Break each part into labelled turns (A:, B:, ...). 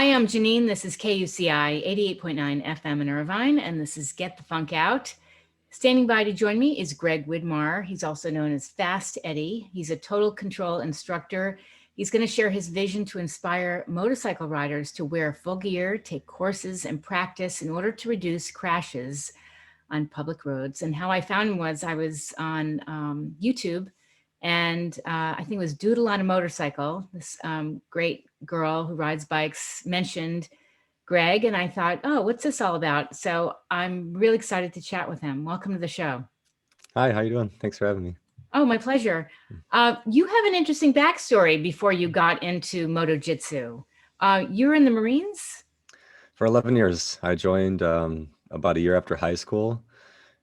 A: Hi, I'm Janine. This is KUCI 88.9 FM in Irvine, and this is Get the Funk Out. Standing by to join me is Greg Widmar. He's also known as Fast Eddie. He's a total control instructor. He's going to share his vision to inspire motorcycle riders to wear full gear, take courses, and practice in order to reduce crashes on public roads. And how I found him was I was on YouTube, and I think it was Doodle on a Motorcycle. This great girl who rides bikes mentioned Greg, and I thought, oh, what's this all about? So I'm really excited to chat with him. Welcome to the show.
B: Hi, how you doing? Thanks for having me.
A: Oh, my pleasure. You have an interesting backstory before you got into Moto Jitsu. You were in the Marines?
B: For 11 years, I joined about a year after high school,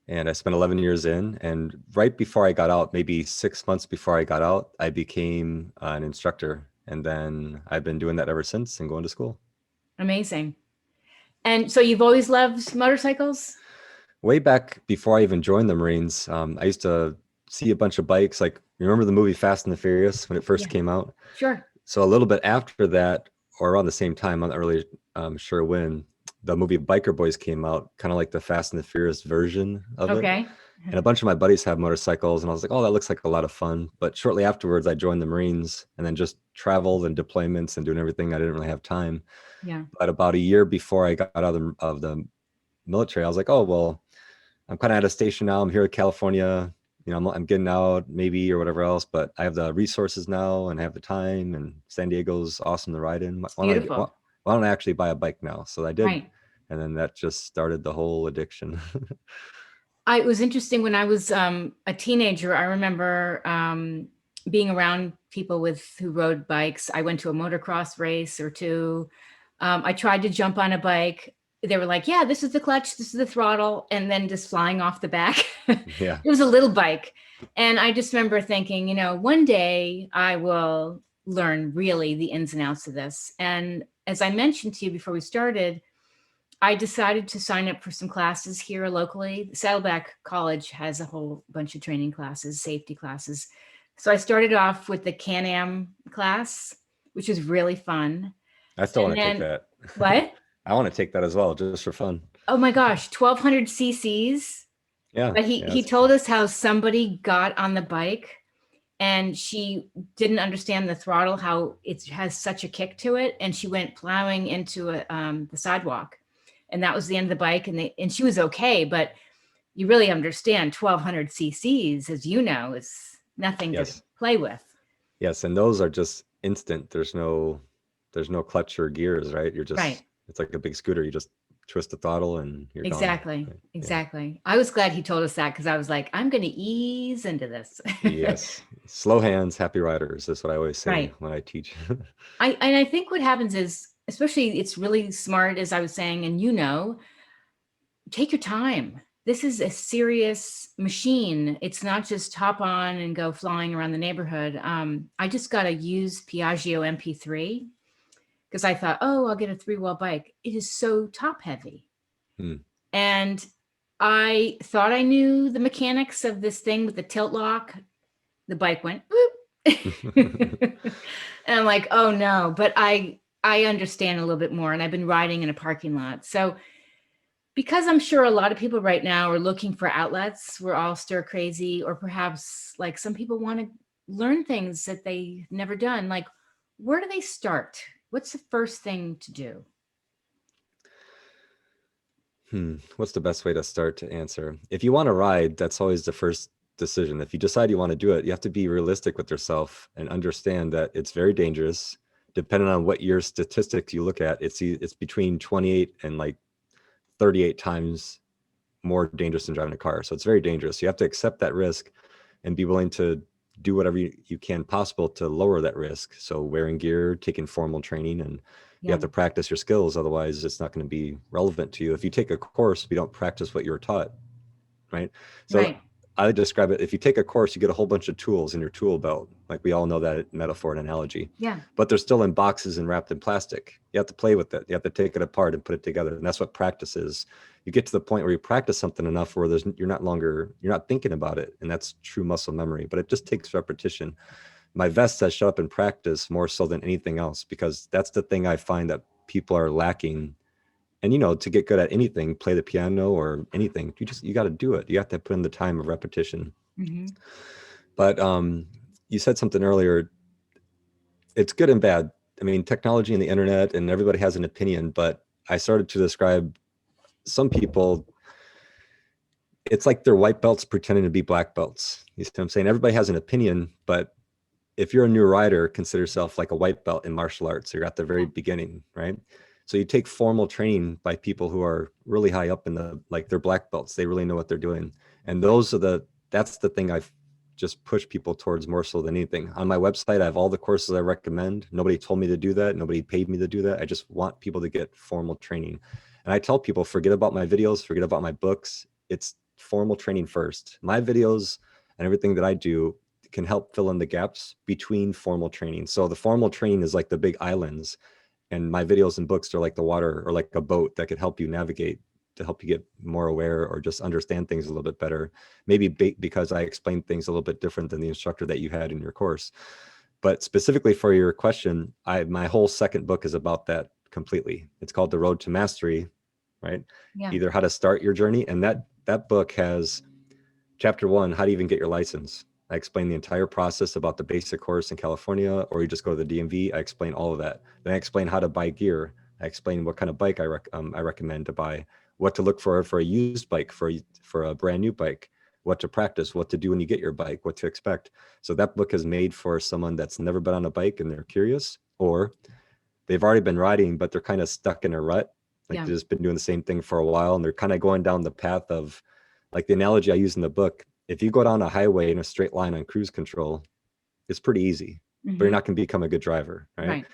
B: and I spent 11 years in. And right before I got out, maybe 6 months before I got out, I became an instructor. And then I've been doing that ever since and going to school.
A: Amazing. And so you've always loved motorcycles?
B: Way back before I even joined the Marines, I used to see a bunch of bikes. Like, remember the movie Fast and the Furious when it first came out?
A: Sure.
B: So a little bit after that, or around the same time, I'm not really sure when, the movie Biker Boys came out, kind of like the Fast and the Furious version of it.
A: Okay.
B: And a bunch of my buddies have motorcycles, and I was like, oh, that looks like a lot of fun. But shortly afterwards, I joined the Marines and then just traveled and deployments and doing everything. I didn't really have time.
A: Yeah.
B: But about a year before I got out of the military, I was like, oh, well, I'm kind of at a station now. I'm here in California. You know, I'm getting out maybe or whatever else, but I have the resources now and I have the time, and San Diego's awesome to ride in.
A: Beautiful.
B: Why don't I actually buy a bike now? So I did.
A: Right.
B: And then that just started the whole addiction.
A: It was interesting when I was a teenager. I remember being around people who rode bikes. I went to a motocross race or two. I tried to jump on a bike. They were like, yeah, this is the clutch, this is the throttle, and then just flying off the back.
B: Yeah.
A: It was a little bike. And I just remember thinking, you know, one day I will learn really the ins and outs of this. And as I mentioned to you before we started, I decided to sign up for some classes here locally. Saddleback College has a whole bunch of training classes, safety classes. So I started off with the Can-Am class, which was really fun.
B: I still want to take that.
A: What?
B: I want to take that as well, just for fun.
A: Oh my gosh, 1200 cc's.
B: Yeah.
A: But he told us how somebody got on the bike and she didn't understand the throttle, how it has such a kick to it. And she went plowing into the sidewalk. And that was the end of the bike. And she was okay, but you really understand 1200 cc's, as you know, is nothing to play with.
B: Yes. And those are just instant. There's no clutch or gears, right? You're just,
A: right.
B: It's like a big scooter. You just twist the throttle and you're
A: exactly
B: gone.
A: Exactly. Yeah. I was glad he told us that, because I was like, I'm going to ease into this.
B: Yes. Slow hands, happy riders. That's what I always say when I teach.
A: I think what happens is, especially, it's really smart, as I was saying, and you know, take your time. This is a serious machine. It's not just hop on and go flying around the neighborhood. I just got a used Piaggio MP3 because I thought, oh, I'll get a 3-wheel bike. It is so top heavy. And I thought I knew the mechanics of this thing with the tilt lock. The bike went, whoop. And I'm like, oh no, but I understand a little bit more, and I've been riding in a parking lot. So because I'm sure a lot of people right now are looking for outlets, we're all stir crazy, or perhaps like some people want to learn things that they've never done. Like, where do they start? What's the first thing to do?
B: What's the best way to start to answer? If you want to ride, that's always the first decision. If you decide you want to do it, you have to be realistic with yourself and understand that it's very dangerous. Depending on what your statistics you look at, it's between 28 and like 38 times more dangerous than driving a car. So it's very dangerous. You have to accept that risk and be willing to do whatever you can possible to lower that risk. So wearing gear, taking formal training, and you have to practice your skills. Otherwise, it's not going to be relevant to you. If you take a course, you don't practice what you were taught, right? So I describe it, if you take a course, you get a whole bunch of tools in your tool belt. Like, we all know that metaphor and analogy.
A: Yeah.
B: But they're still in boxes and wrapped in plastic. You have to play with it. You have to take it apart and put it together. And that's what practice is. You get to the point where you practice something enough where you're not thinking about it. And that's true muscle memory, but it just takes repetition. My vest says shut up and practice more so than anything else, because that's the thing I find that people are lacking. And, you know, to get good at anything, play the piano or anything, you got to do it. You have to put in the time of repetition. But you said something earlier. It's good and bad. I mean, technology and the internet, and everybody has an opinion, but I started to describe some people, it's like they're white belts pretending to be black belts. You see what I'm saying? Everybody has an opinion, but if you're a new rider, consider yourself like a white belt in martial arts. You're at the very beginning, right? So you take formal training by people who are really high up in the, like they're black belts. They really know what they're doing. And that's the thing I've just pushed people towards more so than anything. On my website, I have all the courses I recommend. Nobody told me to do that. Nobody paid me to do that. I just want people to get formal training. And I tell people, forget about my videos, forget about my books. It's formal training first. My videos and everything that I do can help fill in the gaps between formal training. So the formal training is like the big islands, and my videos and books are like the water or like a boat that could help you navigate, to help you get more aware or just understand things a little bit better. Maybe because I explain things a little bit different than the instructor that you had in your course. But specifically for your question, my whole second book is about that completely. It's called The Road to Mastery, right?
A: Yeah.
B: Either how to start your journey. And that book has chapter 1, how to even get your license. I explain the entire process about the basic course in California, or you just go to the DMV. I explain all of that. Then I explain how to buy gear. I explain what kind of bike I recommend to buy, what to look for a used bike, for a brand new bike, what to practice, what to do when you get your bike, what to expect. So that book is made for someone that's never been on a bike and they're curious, or they've already been riding, but they're kind of stuck in a rut. Like they've just been doing the same thing for a while, and they're kind of going down the path of, like the analogy I use in the book, if you go down a highway in a straight line on cruise control, it's pretty easy, but you're not going to become a good driver, right?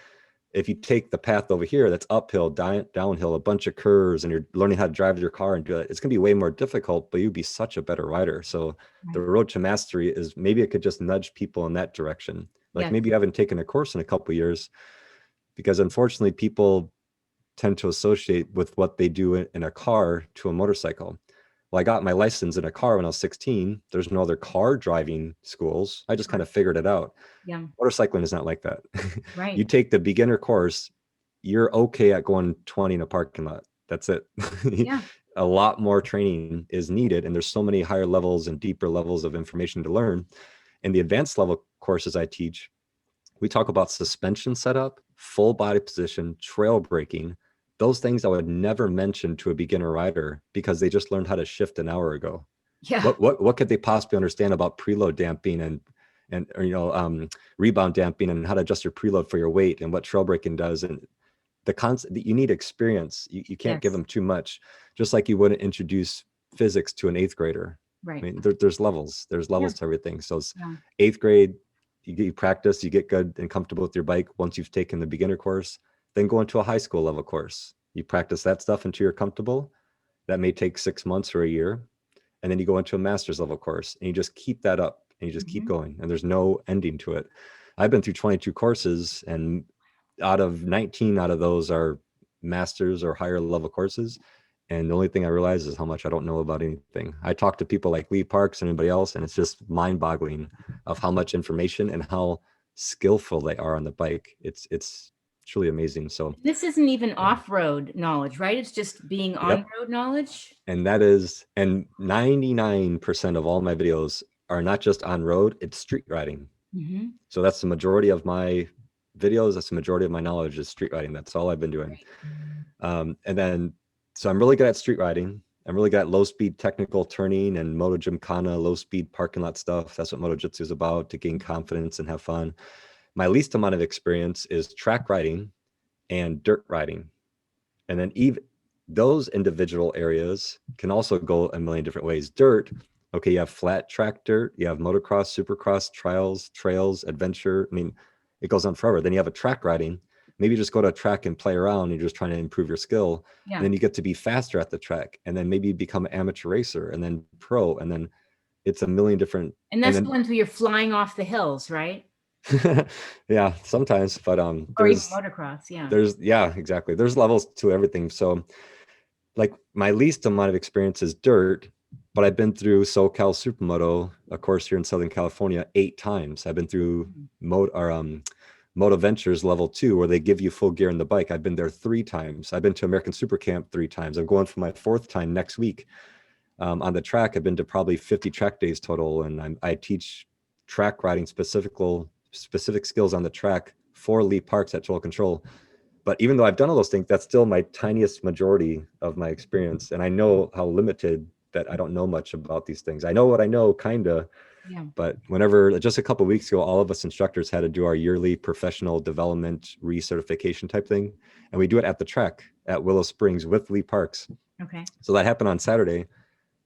B: If you take the path over here that's uphill, downhill, a bunch of curves, and you're learning how to drive your car and do it, it's going to be way more difficult, but you'd be such a better rider. So the road to mastery is, maybe it could just nudge people in that direction. Like maybe you haven't taken a course in a couple of years, because unfortunately people tend to associate with what they do in a car to a motorcycle. Well, I got my license in a car when I was 16. There's no other car driving schools. I just kind of figured it out. Motorcycling is not like that. You take the beginner course, you're okay at going 20 in a parking lot. That's it. A lot more training is needed, and there's so many higher levels and deeper levels of information to learn. In the advanced level courses I teach, we talk about suspension setup, full body position, trail braking, those things I would never mention to a beginner rider because they just learned how to shift an hour ago. What could they possibly understand about preload damping and rebound damping, and how to adjust your preload for your weight, and what trail braking does? And the concept that you need experience. You can't give them too much, just like you wouldn't introduce physics to an 8th grader. I mean, there's levels to everything. So it's 8th grade, you practice, you get good and comfortable with your bike. Once you've taken the beginner course, then go into a high school level course. You practice that stuff until you're comfortable. That may take 6 months or a year. And then you go into a master's level course, and you just keep that up, and you just keep going, and there's no ending to it. I've been through 22 courses, and out of 19 out of those are master's or higher level courses. And the only thing I realize is how much I don't know about anything. I talk to people like Lee Parks and anybody else, and it's just mind boggling of how much information and how skillful they are on the bike. It's truly amazing. So
A: this isn't even off-road knowledge, right? It's just being on-road knowledge.
B: And 99% of all my videos are not just on road, it's street riding. So that's the majority of my videos. That's the majority of my knowledge is street riding. That's all I've been doing. And then, so I'm really good at street riding. I'm really good at low speed technical turning and Moto Gymkhana, low speed parking lot stuff. That's what Moto Jitsu is about, to gain confidence and have fun. My least amount of experience is track riding and dirt riding. And then even those individual areas can also go a million different ways. Dirt, okay, you have flat track dirt, you have motocross, supercross, trials, trails, adventure. I mean, it goes on forever. Then you have a track riding. Maybe you just go to a track and play around. You're just trying to improve your skill. And then you get to be faster at the track. And then maybe you become an amateur racer, and then pro. And then it's a million different.
A: And that's the ones where you're flying off the hills, right?
B: Yeah, sometimes, but
A: or even motocross,
B: exactly. There's levels to everything. So like my least amount of experience is dirt, but I've been through SoCal Supermoto, a course here in Southern California, 8 times. I've been through Moto Ventures level 2, where they give you full gear in the bike. I've been there 3 times. I've been to American Super Camp 3 times. I'm going for my 4th time next week. On the track, I've been to probably 50 track days total, and I teach track riding specific skills on the track for Lee Parks at Total Control. But even though I've done all those things, that's still my tiniest majority of my experience. And I know how limited that I don't know much about these things. I know what I know, kinda.
A: Yeah.
B: But whenever, just a couple of weeks ago, all of us instructors had to do our yearly professional development recertification type thing. And we do it at the track at Willow Springs with Lee Parks.
A: Okay.
B: So that happened on Saturday.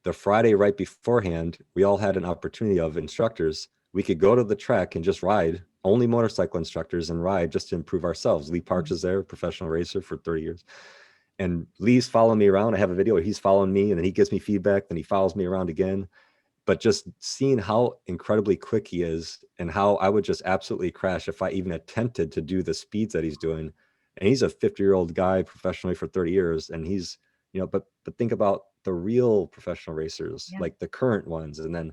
B: The Friday right beforehand, we all had an opportunity of instructors. We could go to the track and just ride, only motorcycle instructors, and ride just to improve ourselves. Lee Parks is there, professional racer for 30 years. And Lee's following me around. I have a video where he's following me, and then he gives me feedback, then he follows me around again. But just seeing how incredibly quick he is and how I would just absolutely crash if I even attempted to do the speeds that he's doing. And he's a 50-year-old guy professionally for 30 years. And he's, but think about the real professional racers, like the current ones. And then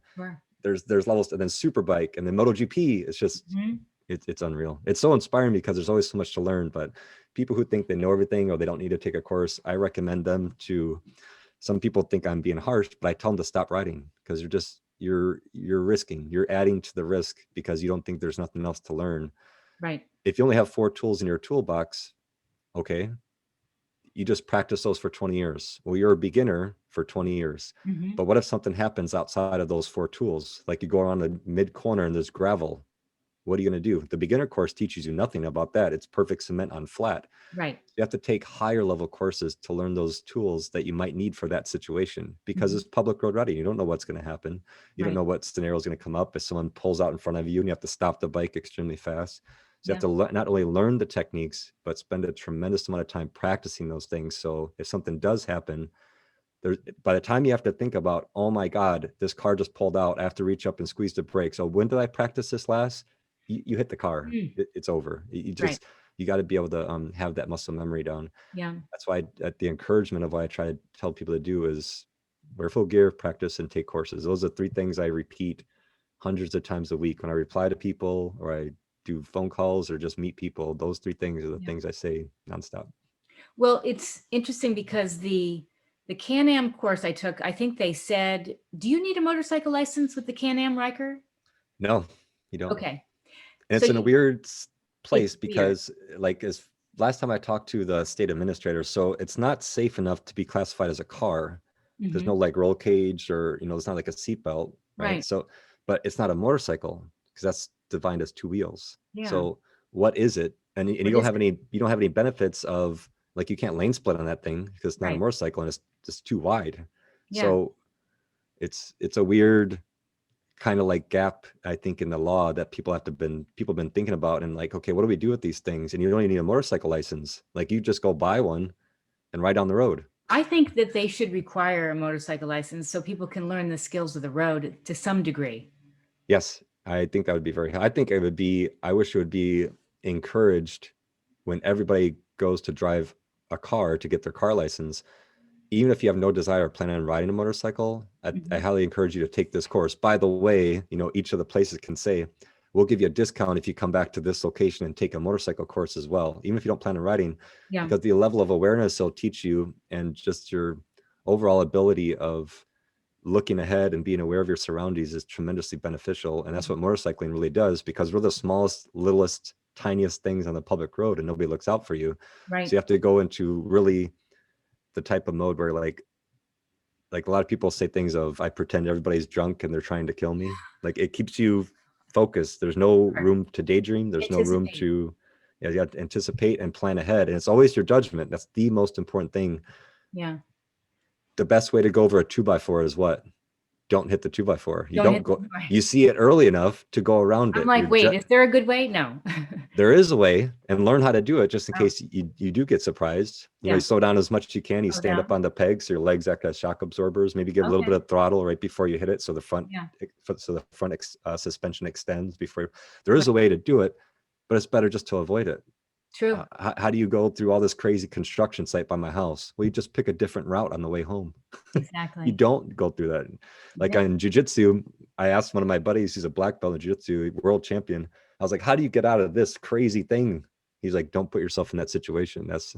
B: there's levels, and then Superbike, and then MotoGP. It's just, it's unreal. It's so inspiring because there's always so much to learn. But people who think they know everything or they don't need to take a course, I recommend them to. Some people think I'm being harsh, but I tell them to stop riding, because you're risking, you're adding to the risk because you don't think there's nothing else to learn.
A: Right.
B: If you only have 4 tools in your toolbox, okay, you just practice those for 20 years. Well, you're a beginner for 20 years. But what if something happens outside of those 4 tools? Like you go around the mid corner and there's gravel. What are you going to do? The beginner course teaches you nothing about that. It's perfect cement on flat.
A: Right.
B: You have to take higher level courses to learn those tools that you might need for that situation, because it's public road riding. You don't know what's going to happen. You don't know what scenario is going to come up if someone pulls out in front of you and you have to stop the bike extremely fast. So you have to not only learn the techniques, but spend a tremendous amount of time practicing those things. So if something does happen, by the time you have to think about, oh my God, this car just pulled out, I have to reach up and squeeze the brake. So when did I practice this last? You hit the car, it's over. You just, you got to be able to have that muscle memory down.
A: Yeah.
B: That's why the encouragement of what I try to tell people to do is wear full gear, practice, and take courses. Those are 3 things I repeat hundreds of times a week when I reply to people, or I do phone calls, or just meet people. Those 3 things are the things I say nonstop.
A: Well, it's interesting because the Can-Am course I took, I think they said, do you need a motorcycle license with the Can-Am Riker?
B: No, you don't.
A: Okay.
B: And it's in a weird place because like as last time I talked to the state administrator, so it's not safe enough to be classified as a car. There's no like roll cage, or, it's not like a seatbelt, right? So, but it's not a motorcycle because that's defined as 2 wheels. So what is it? And you don't have any benefits of, like, you can't lane split on that thing because it's not a motorcycle and it's just too wide. So it's a weird kind of like gap, I think, in the law that people have been thinking about, and like, okay, what do we do with these things? And you don't even need a motorcycle license. Like, you just go buy one and ride down the road.
A: I think that they should require a motorcycle license so people can learn the skills of the road to some degree.
B: Yes, I think that would be I think it would be, I wish it would be encouraged when everybody goes to drive a car to get their car license. Even if you have no desire or plan on riding a motorcycle, I highly encourage you to take this course. By the way, each of the places can say, we'll give you a discount if you come back to this location and take a motorcycle course as well, even if you don't plan on riding, because the level of awareness they'll teach you, and just your overall ability of looking ahead and being aware of your surroundings, is tremendously beneficial. And that's what motorcycling really does, because we're the smallest, littlest, tiniest things on the public road, and nobody looks out for you. So you have to go into really the type of mode where like a lot of people say things of, I pretend everybody's drunk and they're trying to kill me. Like, it keeps you focused. There's no room to daydream. There's no room to, you got to anticipate and plan ahead. And it's always your judgment. That's the most important thing.
A: Yeah.
B: The best way to go over a 2x4 is what? Don't hit the 2x4. You don't go, you see it early enough to go around it.
A: I'm like, wait, is there a good way? No.
B: There is a way, and learn how to do it just in case you do get surprised. You slow down as much as you can. You stand up on the pegs, so your legs act as shock absorbers. Maybe give a little bit of throttle right before you hit it, so the front suspension extends before. There is a way to do it, but it's better just to avoid it.
A: True.
B: How do you go through all this crazy construction site by my house? Well, you just pick a different route on the way home.
A: Exactly.
B: You don't go through that. Like in jiu-jitsu, I asked one of my buddies, who's a black belt in jiu-jitsu, world champion. I was like, how do you get out of this crazy thing? He's like, don't put yourself in that situation. That's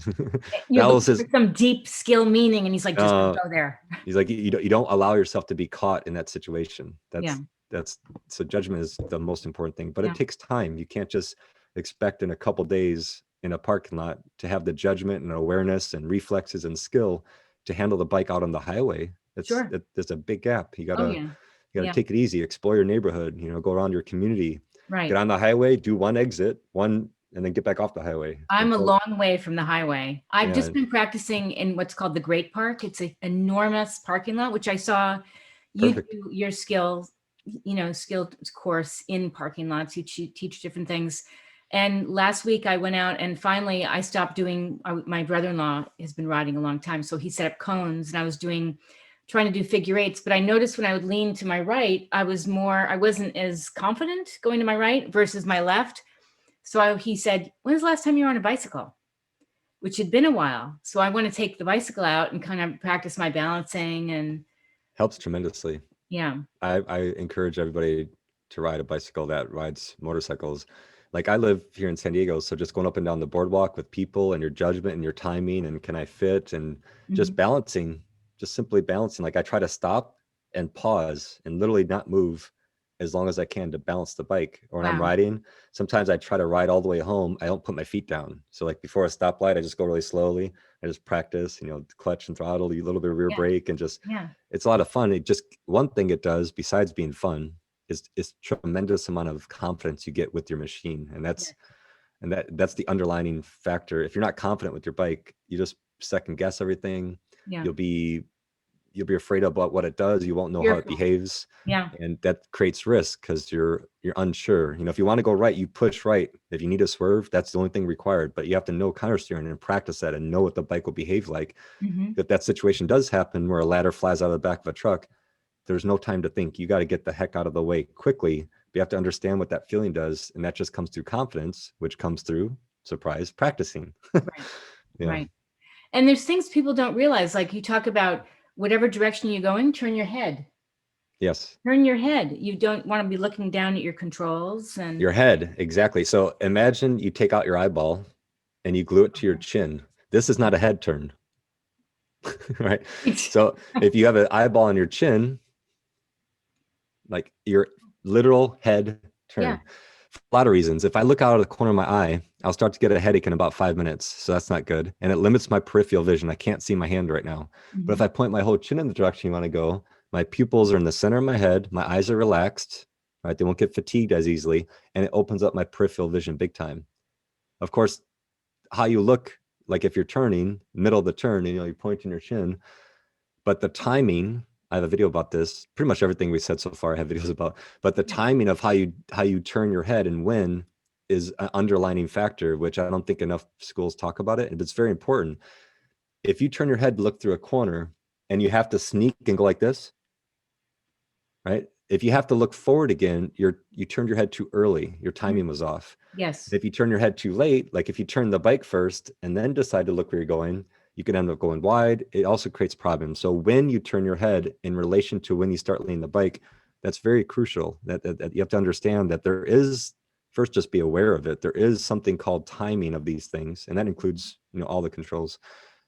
A: You're
B: that was
A: looking
B: his
A: for some deep skill meaning, and he's like, just don't
B: uh
A: go there.
B: he's like, you don't allow yourself to be caught in that situation.
A: Yeah,
B: That's so judgment is the most important thing, but it
A: yeah,
B: takes time. You can't just expect in a couple days in a parking lot to have the judgment and awareness and reflexes and skill to handle the bike out on the highway.
A: sure.
B: There's a big gap.
A: Oh yeah,
B: You gotta
A: yeah,
B: take it easy, explore your neighborhood, go around your community, get
A: right.
B: on the highway, do one exit, and then get back off the highway.
A: I'm a
B: Until
A: long way from the highway. I've
B: yeah,
A: just been practicing in what's called the Great Park. It's an enormous parking lot, which I saw you
B: perfect.
A: do your skill course in parking lots. You teach different things. And last week I went out and finally I stopped doing, my brother-in-law has been riding a long time. So he set up cones and I was trying to do figure eights, but I noticed when I would lean to my right, I wasn't as confident going to my right versus my left. So he said, when's the last time you were on a bicycle? Which had been a while. So I want to take the bicycle out and kind of practice my balancing and
B: Helps tremendously.
A: yeah.
B: I encourage everybody to ride a bicycle that rides motorcycles. Like I live here in San Diego, so just going up and down the boardwalk with people and your judgment and your timing and can I fit and just
A: Mhm.
B: balancing, just simply balancing. Like I try to stop and pause and literally not move as long as I can to balance the bike. Or when I'm
A: Wow.
B: riding, sometimes I try to ride all the way home. I don't put my feet down. So like before a stoplight, I just go really slowly. I just practice, clutch and throttle, a little bit of rear
A: Yeah.
B: brake and just
A: Yeah.
B: it's a lot of fun. It just one thing it does besides being fun is tremendous amount of confidence you get with your machine, and
A: Yeah.
B: that's the underlining factor. If you're not confident with your bike, you just second guess everything.
A: Yeah.
B: You'll be you'll be afraid about what it does. You won't know how it
A: Fearful.
B: behaves,
A: Yeah.
B: and that creates risk because you're unsure. If you want to go right, you push right. If you need to swerve, that's the only thing required. But you have to know countersteering and practice that and know what the bike will behave like.
A: Hmm.
B: If that situation does happen where a ladder flies out of the back of a truck, there's no time to think. You got to get the heck out of the way quickly. But you have to understand what that feeling does. And that just comes through confidence, which comes through, surprise, practicing.
A: Right.
B: Yeah.
A: Right. And there's things people don't realize, like you talk about whatever direction you're going, turn your head.
B: Yes.
A: Turn your head. You don't want to be looking down at your controls and
B: Your head. Exactly. So imagine you take out your eyeball and you glue it to your chin. This is not a head turn. Right. So if you have an eyeball on your chin, like your literal head
A: yeah.
B: turn. For a lot of reasons. If I look out of the corner of my eye, I'll start to get a headache in about 5 minutes. So that's not good. And it limits my peripheral vision. I can't see my hand right now. But if
A: Mhm.
B: I point my whole chin in the direction you want to go, my pupils are in the center of my head. My eyes are relaxed, right? They won't get fatigued as easily. And it opens up my peripheral vision big time. Of course, how you look, like if you're turning, middle of the turn, and you're pointing your chin, but the timing, I have a video about this. Pretty much everything we said so far I have videos about, but the
A: Yeah.
B: timing of how you turn your head and when is an underlining factor, which I don't think enough schools talk about it, and it's very important. If you turn your head to look through a corner and you have to sneak and go like this, right? If you have to look forward again, you turned your head too early. Your
A: Mm.
B: timing was off.
A: Yes.
B: If you turn your head too late, like if you turn the bike first and then decide to look where you're going, you can end up going wide. It also creates problems. So when you turn your head in relation to when you start leaning the bike, that's very crucial. That you have to understand that there is, first, just be aware of it. There is something called timing of these things, and that includes all the controls,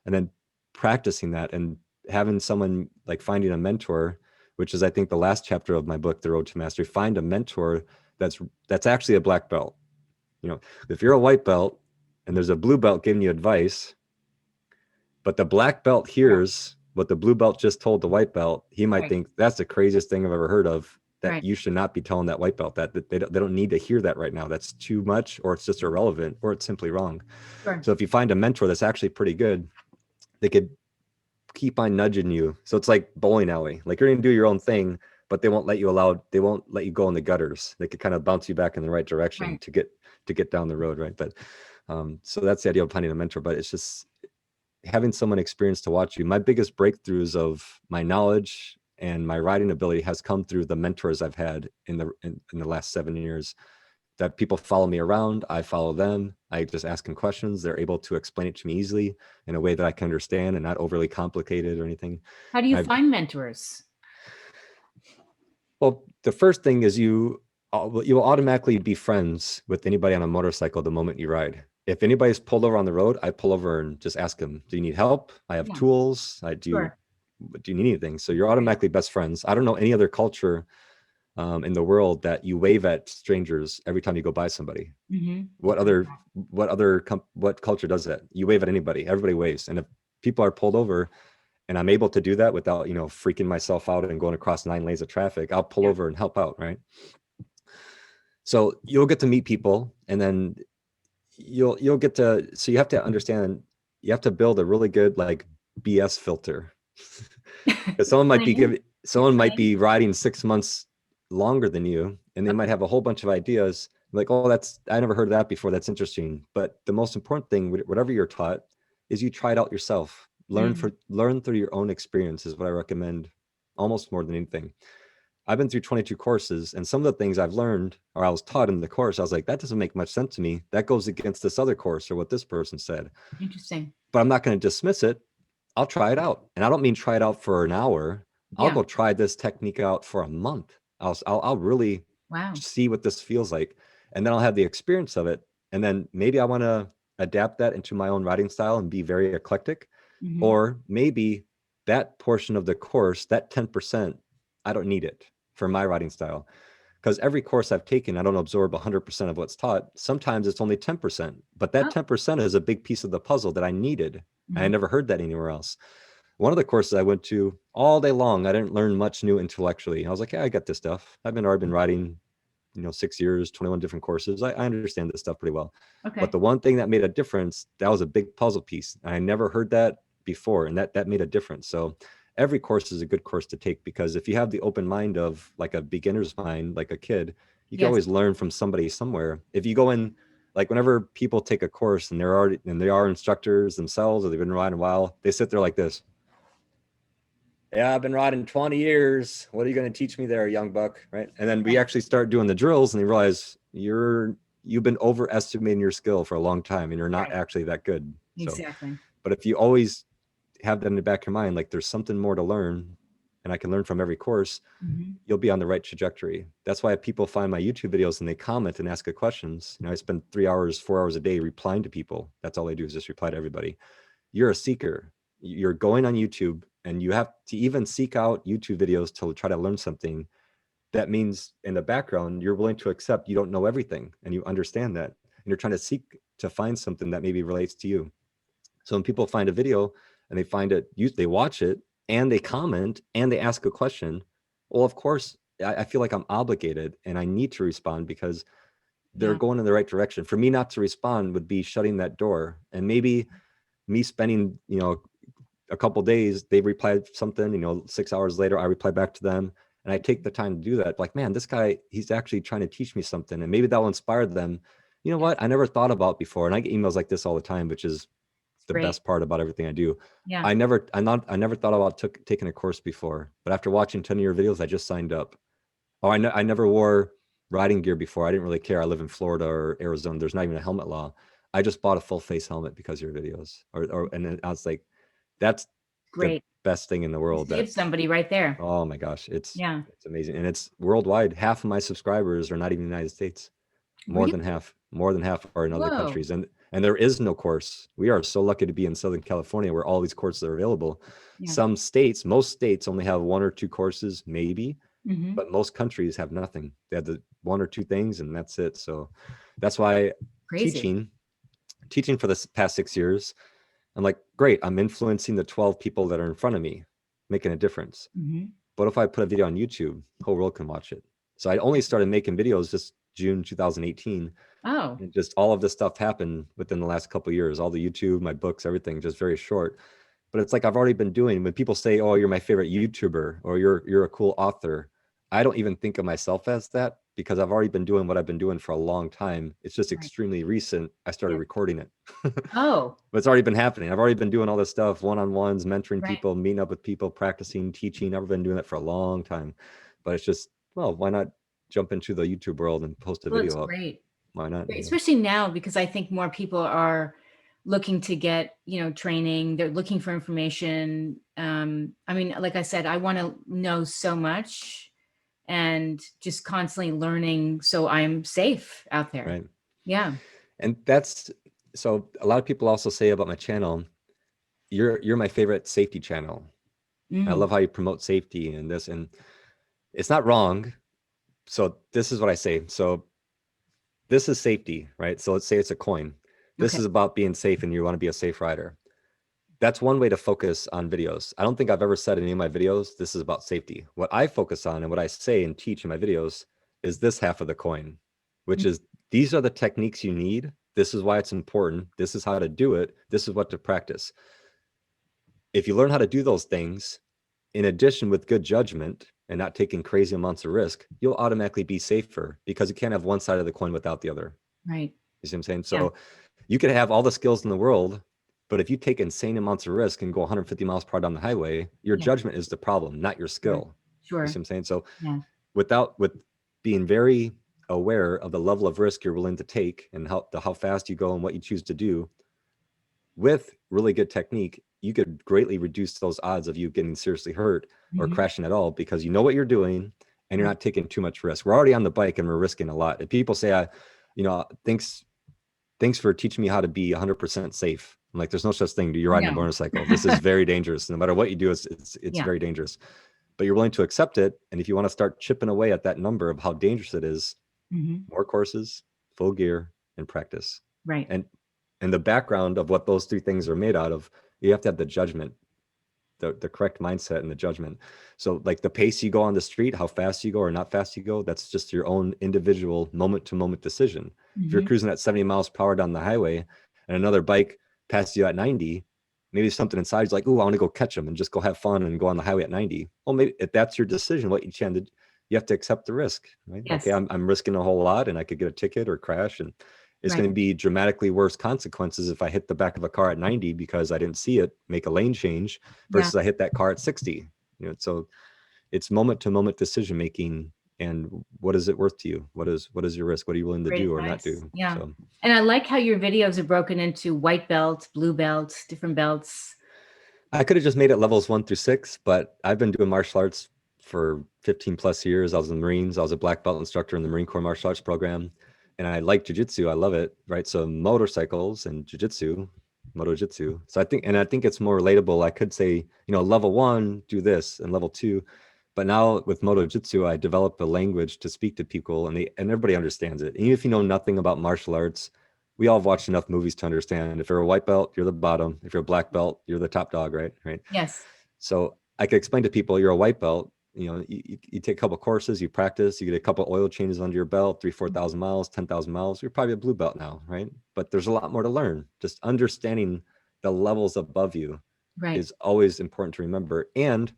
B: and then practicing that and having someone, like finding a mentor, which is I think the last chapter of my book, The Road to Mastery. Find a mentor that's actually a black belt. If you're a white belt and there's a blue belt giving you advice, but the black belt
A: Yeah.
B: hears what the blue belt just told the white belt, he might
A: Right.
B: think that's the craziest thing I've ever heard of. That
A: Right.
B: you should not be telling that white belt that they don't need to hear that right now. That's too much, or it's just irrelevant, or it's simply wrong.
A: Sure.
B: So if you find a mentor that's actually pretty good, they could keep on nudging you. So it's like bowling alley. Like you're gonna do your own thing, but they won't let you go in the gutters. They could kind of bounce you back in the right direction
A: Right.
B: to get down the road, right? But so that's the idea of finding a mentor. But it's just having someone experienced to watch you. My biggest breakthroughs of my knowledge and my riding ability has come through the mentors I've had in the last 7 years. That people follow me around, I follow them. I just ask them questions. They're able to explain it to me easily in a way that I can understand and not overly complicated or anything.
A: How do you
B: And
A: find mentors?
B: well, the first thing is you you will automatically be friends with anybody on a motorcycle the moment you ride. If anybody's pulled over on the road, I pull over and just ask them, do you need help? I have
A: Yeah,
B: tools.
A: sure.
B: Do you need anything? So you're
A: Right.
B: automatically best friends. I don't know any other culture in the world that you wave at strangers every time you go by somebody.
A: Mm-hmm.
B: What other, what culture does that? You wave at anybody, everybody waves. And if people are pulled over and I'm able to do that without, freaking myself out and going across 9 lanes of traffic, I'll pull
A: Yeah.
B: over and help out, right? So you'll get to meet people, and then you'll get to, so you have to understand, you have to build a really good like BS filter. Because
A: Explain.
B: someone might
A: Explain.
B: be riding 6 months longer than you, and they might
A: Okay.
B: have a whole bunch of ideas like, oh, I never heard of that before, that's interesting. But the most important thing, whatever you're taught, is you try it out yourself.
A: Mm,
B: Learn through your own experience is what I recommend almost more than anything. I've been through 22 courses, and some of the things I've learned or I was taught in the course, I was like, that doesn't make much sense to me. That goes against this other course or what this person said.
A: interesting.
B: But I'm not going to dismiss it. I'll try it out. And I don't mean try it out for an hour. I'll
A: Yeah.
B: go try this technique out for a month. I'll really
A: Wow.
B: see what this feels like. And then I'll have the experience of it. And then maybe I want to adapt that into my own writing style and be very eclectic.
A: Mm-hmm.
B: Or maybe that portion of the course, that 10%, I don't need it for my writing style. Because every course I've taken, I don't absorb 100% of what's taught. Sometimes it's only 10%, but that
A: Oh.
B: 10% is a big piece of the puzzle that I needed. And I
A: Mm-hmm.
B: never heard that anywhere else. One of the courses I went to all day long, I didn't learn much new intellectually. I was like, yeah, I got this stuff. Already been writing, 6 years, 21 different courses. I understand this stuff pretty well. But
A: Okay.
B: the one thing that made a difference, that was a big puzzle piece. I never heard that before, and that made a difference. So every course is a good course to take, because if you have the open mind of like a beginner's mind, like a kid, you can
A: Yes.
B: always learn from somebody somewhere. If you go in, like whenever people take a course and they are instructors themselves, or they've been riding a while, they sit there like this. Yeah, I've been riding 20 years. What are you going to teach me there, young buck? Right. And then we
A: Right.
B: actually start doing the drills, and they realize you've been overestimating your skill for a long time, and you're not
A: Right.
B: actually that good. So,
A: Exactly.
B: but if you always have that in the back of your mind, like there's something more to learn, and I can learn from every course,
A: Mm-hmm.
B: you'll be on the right trajectory. That's why people find my YouTube videos and they comment and ask questions. I spend 3 hours, 4 hours a day replying to people. That's all I do, is just reply to everybody. You're a seeker. You're going on YouTube, and you have to even seek out YouTube videos to try to learn something. That means in the background, you're willing to accept you don't know everything, and you understand that. And you're trying to seek to find something that maybe relates to you. So when people find a video and they find it, they watch it and they comment and they ask a question, well, of course, I feel like I'm obligated and I need to respond, because they're
A: Yeah.
B: going in the right direction. For me not to respond would be shutting that door. And maybe me spending, a couple days, they replied something, 6 hours later, I reply back to them. And I take the time to do that. Like, man, this guy, he's actually trying to teach me something. And maybe that will inspire them. You know
A: Yes.
B: what? I never thought about before. And I get emails like this all the time, which is
A: It's
B: the
A: great.
B: best part about everything I do.
A: Yeah.
B: I never thought about taking a course before, but after watching 10 of your videos, I just signed up. Oh, I never wore riding gear before. I didn't really care. I live in Florida or Arizona. There's not even a helmet law. I just bought a full face helmet because of your videos. And then I was like, that's the
A: Great.
B: best thing in the
A: You
B: world.
A: saved
B: That,
A: somebody right there.
B: oh my gosh,
A: Yeah.
B: it's amazing. And it's worldwide. Half of my subscribers are not even in the United States.
A: Really?
B: More than half are in other
A: Whoa.
B: countries. And there is no course. We are so lucky to be in Southern California, where all these courses are available.
A: Yeah.
B: Most states only have 1 or 2 courses, maybe,
A: Mm-hmm.
B: but most countries have nothing. They have the 1 or 2 things, and that's it. So that's why
A: Crazy.
B: teaching, teaching for the past 6 years, I'm like, great, I'm influencing the 12 people that are in front of me, making a difference.
A: Mm-hmm.
B: But if I put a video on YouTube, the whole world can watch it. So I only started making videos just June 2018.
A: Oh,
B: And just all of this stuff happened within the last couple of years. All the YouTube, my books, everything, just very short. But it's like I've already been doing. When people say, "Oh, you're my favorite YouTuber," or "You're a cool author," I don't even think of myself as that, because I've already been doing what I've been doing for a long time. It's just
A: right.
B: extremely recent. I started
A: Yeah.
B: recording it.
A: Oh,
B: But it's already been happening. I've already been doing all this stuff, one-on-ones, mentoring
A: right.
B: people, meeting up with people, practicing, teaching. I've been doing that for a long time. But it's just, well, why not jump into the YouTube world and post a
A: Well, it's
B: video up?
A: great.
B: Why not?
A: Especially now, because I think more people are looking to get, training. They're looking for information. I mean, like I said, I want to know so much, and just constantly learning so I'm safe out there.
B: Right.
A: Yeah.
B: And that's, so a lot of people also say about my channel, you're my favorite safety channel. I
A: Mm.
B: love how you promote safety and this, and it's not wrong. So this is what I say. So this is safety, right? So let's say it's a coin. This
A: Okay.
B: is about being safe and you want to be a safe rider. That's one way to focus on videos. I don't think I've ever said in any of my videos, this is about safety. What I focus on and what I say and teach in my videos is this half of the coin, which is these are the techniques you need. This is why it's important. This is how to do it. This is what to practice. If you learn how to do those things, in addition with good judgment and not taking crazy amounts of risk, you'll automatically be safer because you can't have one side of the coin without the other.
A: Right.
B: You see what I'm saying?
A: Yeah.
B: So you could have all the skills in the world, but if you take insane amounts of risk and go 150 miles per hour down the highway, your
A: Yeah.
B: judgment is the problem, not your
A: Sure.
B: skill. You see
A: Sure.
B: what I'm saying? So
A: Yeah.
B: with being very aware of the level of risk you're willing to take and how fast you go and what you choose to do, with really good technique, you could greatly reduce those odds of you getting seriously hurt or
A: Mm-hmm.
B: crashing at all because you know what you're doing and you're
A: Right.
B: not taking too much risk. We're already on the bike and we're risking a lot. If people say, thanks for teaching me how to be 100% safe. I'm like, there's no such thing. You're riding a
A: No.
B: motorcycle. This is very dangerous. No matter what you do, it's
A: Yeah.
B: very dangerous. But you're willing to accept it. And if you want to start chipping away at that number of how dangerous it is,
A: Mm-hmm.
B: more courses, full gear, and practice.
A: Right.
B: And the background of what those three things are made out of, you have to have the judgment, the correct mindset and the judgment. So like the pace you go on the street, how fast you go or not fast you go, that's just your own individual moment to moment decision. If you're
A: Mm-hmm.
B: cruising at 70 miles per hour down the highway and another bike passes you at 90, maybe something inside is like, oh, I want to go catch them and just go have fun and go on the highway at 90. Well, maybe if that's your decision, what you have to accept the risk, right?
A: Yes.
B: Okay, I'm risking a whole lot and I could get a ticket or crash, and it's
A: Right.
B: going to be dramatically worse consequences if I hit the back of a car at 90 because I didn't see it make a lane change
A: Yeah.
B: versus I hit that car at 60. So it's moment to moment decision making, and what is it worth to you? What is your risk? What are you willing to
A: Great
B: do or not
A: advice.
B: do?
A: Yeah.
B: So
A: And I like how your videos are broken into white belt, blue belt, different belts.
B: I could have just made it levels 1 through 6, but I've been doing martial arts for 15 plus years. I was in the Marines. I was a black belt instructor in the Marine Corps martial arts program, and I like jujitsu. I love it. Right. So motorcycles and jujitsu, moto jitsu. So I think it's more relatable. I could say, level 1, do this, and level 2. But now with moto jitsu, I developed a language to speak to people, and everybody understands it. Even if you know nothing about martial arts, we all have watched enough movies to understand if you're a white belt, you're the bottom. If you're a black belt, you're the top dog, right? Right.
A: Yes.
B: So I could explain to people you're a white belt. You take a couple courses, you practice, you get a couple oil changes under your belt, 4,000 miles, 10,000 miles. You're probably a blue belt now, right? But there's a lot more to learn. Just understanding the levels above you
A: Right.
B: is always important to remember, and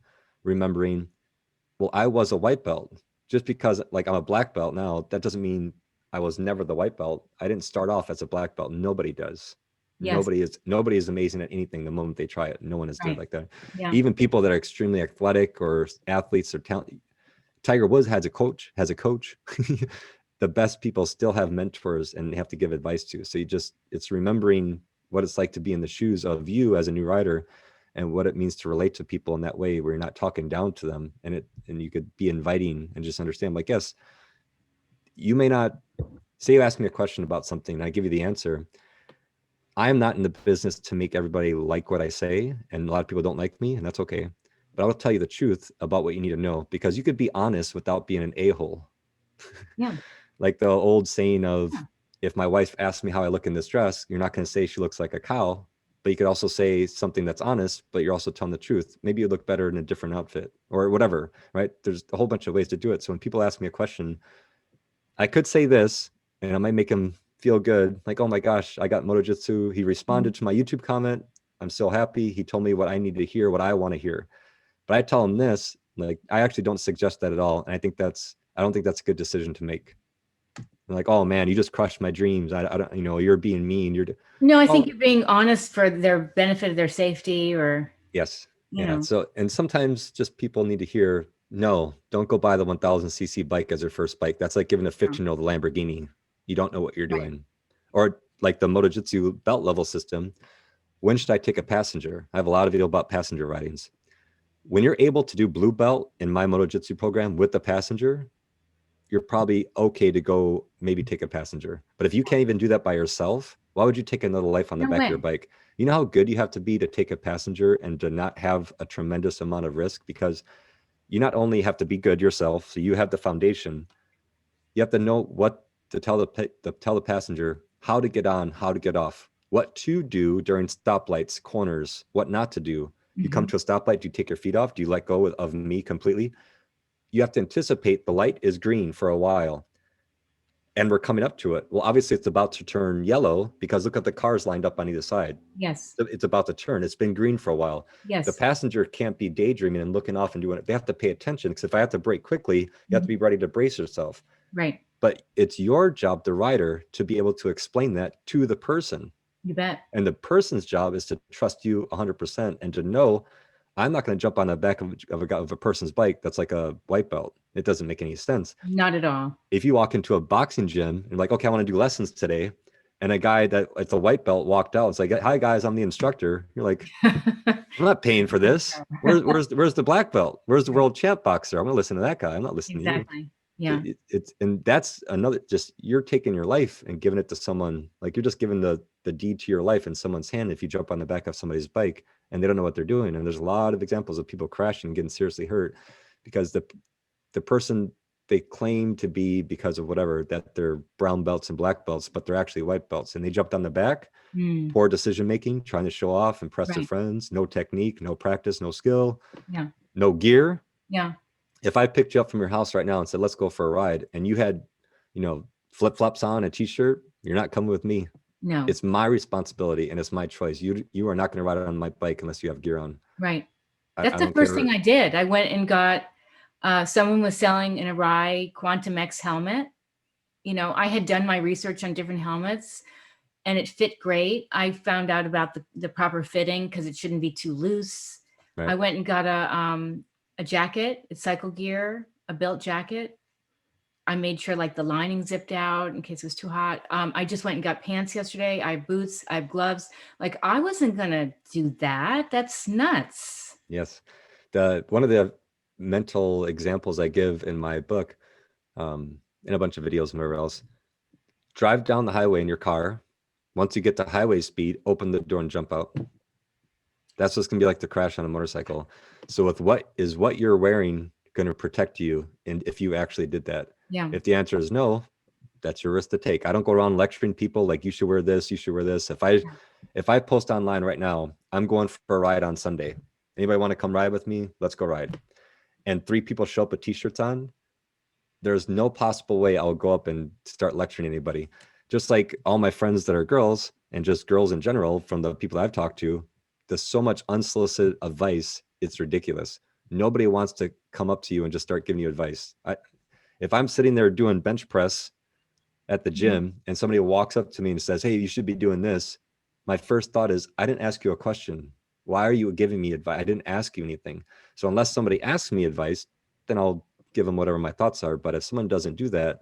B: remembering, well, I was a white belt. Just because like I'm a black belt now, that doesn't mean I was never the white belt. I didn't start off as a black belt. Nobody does.
A: Yes.
B: Nobody is amazing at anything the moment they try it. No one is good
A: Right.
B: like that.
A: Yeah.
B: Even people that are extremely athletic or athletes or talent. Tiger Woods has a coach. The best people still have mentors and have to give advice to. So it's remembering what it's like to be in the shoes of you as a new rider, and what it means to relate to people in that way where you're not talking down to them, and you could be inviting and just understand, like, yes, you may not say, you ask me a question about something and I give you the answer. I am not in the business to make everybody like what I say, and a lot of people don't like me, and that's okay. But I will tell you the truth about what you need to know, because you could be honest without being an a-hole.
A: Yeah.
B: Like the old saying
A: Yeah.
B: of, if my wife asks me how I look in this dress, you're not going to say she looks like a cow, but you could also say something that's honest, but you're also telling the truth. Maybe you look better in a different outfit or whatever, right? There's a whole bunch of ways to do it. So when people ask me a question, I could say this and I might make them feel good. Like, oh my gosh, I got Motojitsu. He responded to my YouTube comment. I'm so happy. He told me what I need to hear, what I want to hear. But I tell him this, like, I actually don't suggest that at all. And I don't think that's a good decision to make. Like, oh man, you just crushed my dreams. I don't, you're being mean.
A: No, I think
B: Oh,
A: you're being honest for their benefit of their safety, or,
B: yes.
A: you
B: Yeah.
A: know,
B: So, and sometimes just people need to hear, no, don't go buy the 1000cc bike as your first bike. That's like giving a
A: oh,
B: 15-year-old the Lamborghini. You don't know what you're
A: right.
B: doing. Or like the Motojitsu belt level system. When should I take a passenger? I have a lot of video about passenger ridings. When you're able to do blue belt in my Moto Jitsu program with the passenger, you're probably okay to go maybe take a passenger. But if you can't even do that by yourself, why would you take another life on the
A: No
B: back of your
A: way.
B: bike? You know how good you have to be to take a passenger and to not have a tremendous amount of risk? Because you not only have to be good yourself, so you have the foundation, you have to know what to tell the passenger, how to get on, how to get off, what to do during stoplights, corners, what not to do. You come
A: Mhm.
B: to a stoplight, do you take your feet off? Do you let go of me completely? You have to anticipate the light is green for a while and we're coming up to it. Well, obviously it's about to turn yellow because look at the cars lined up on either side.
A: Yes.
B: It's about to turn. It's been green for a while. The
A: Yes.
B: passenger can't be daydreaming and looking off and doing it. They have to pay attention because if I have to brake quickly, you have to
A: Mhm.
B: be ready to brace yourself.
A: Right.
B: But it's your job, the rider, to be able to explain that to the person.
A: You bet.
B: And the person's job is to trust you 100% and to know I'm not going to jump on the back of a person's bike that's like a white belt. It doesn't make any sense.
A: Not at all.
B: If you walk into a boxing gym and like, okay, I want to do lessons today, and a guy that it's a white belt walked out, it's like, hi guys, I'm the instructor. You're like, I'm not paying for this. Where's the black belt? Where's the
A: Right.
B: world champ boxer? I'm gonna listen to that guy. I'm not listening to you.
A: Exactly. Yeah.
B: It's and that's another, just you're taking your life and giving it to someone, like you're just giving the deed to your life in someone's hand if you jump on the back of somebody's bike and they don't know what they're doing. And there's a lot of examples of people crashing and getting seriously hurt because the person they claim to be, because of whatever, that they're brown belts and black belts, but they're actually white belts, and they jumped on the back.
A: Mm.
B: Poor decision making, trying to show off, impress their
A: Right.
B: friends, no technique, no practice, no skill,
A: Yeah.
B: no gear.
A: Yeah.
B: If I picked you up from your house right now and said, let's go for a ride, and you had, flip-flops on, a t-shirt, you're not coming with me.
A: No.
B: It's my responsibility and it's my choice. You are not going to ride on my bike unless you have gear on.
A: Right.
B: I
A: That's the
B: don't
A: first
B: care.
A: thing I did. I went and got, someone was selling an Arai Quantum X helmet. I had done my research on different helmets and it fit great. I found out about the proper fitting because it shouldn't be too loose.
B: Right.
A: I went and got a jacket, it's cycle gear, a belt jacket. I made sure like the lining zipped out in case it was too hot. I just went and got pants yesterday. I have boots, I have gloves. Like I wasn't gonna do that. That's nuts.
B: Yes. One of the mental examples I give in my book, in a bunch of videos and whatever else, drive down the highway in your car. Once you get to highway speed, open the door and jump out. That's what's gonna be like the crash on a motorcycle. So with what you're wearing going to protect you, and if you actually did that?
A: Yeah.
B: If the answer is no, that's your risk to take. I don't go around lecturing people like you should wear this, you should wear this. If I post online right now, I'm going for a ride on Sunday. Anybody want to come ride with me? Let's go ride. And 3 people show up with t-shirts on. There's no possible way I'll go up and start lecturing anybody. Just like all my friends that are girls and just girls in general, from the people I've talked to, there's so much unsolicited advice. It's ridiculous. Nobody wants to come up to you and just start giving you advice. If I'm sitting there doing bench press at the gym and somebody walks up to me and says, hey, you should be doing this, my first thought is, I didn't ask you a question. Why are you giving me advice? I didn't ask you anything. So unless somebody asks me advice, then I'll give them whatever my thoughts are. But if someone doesn't do that,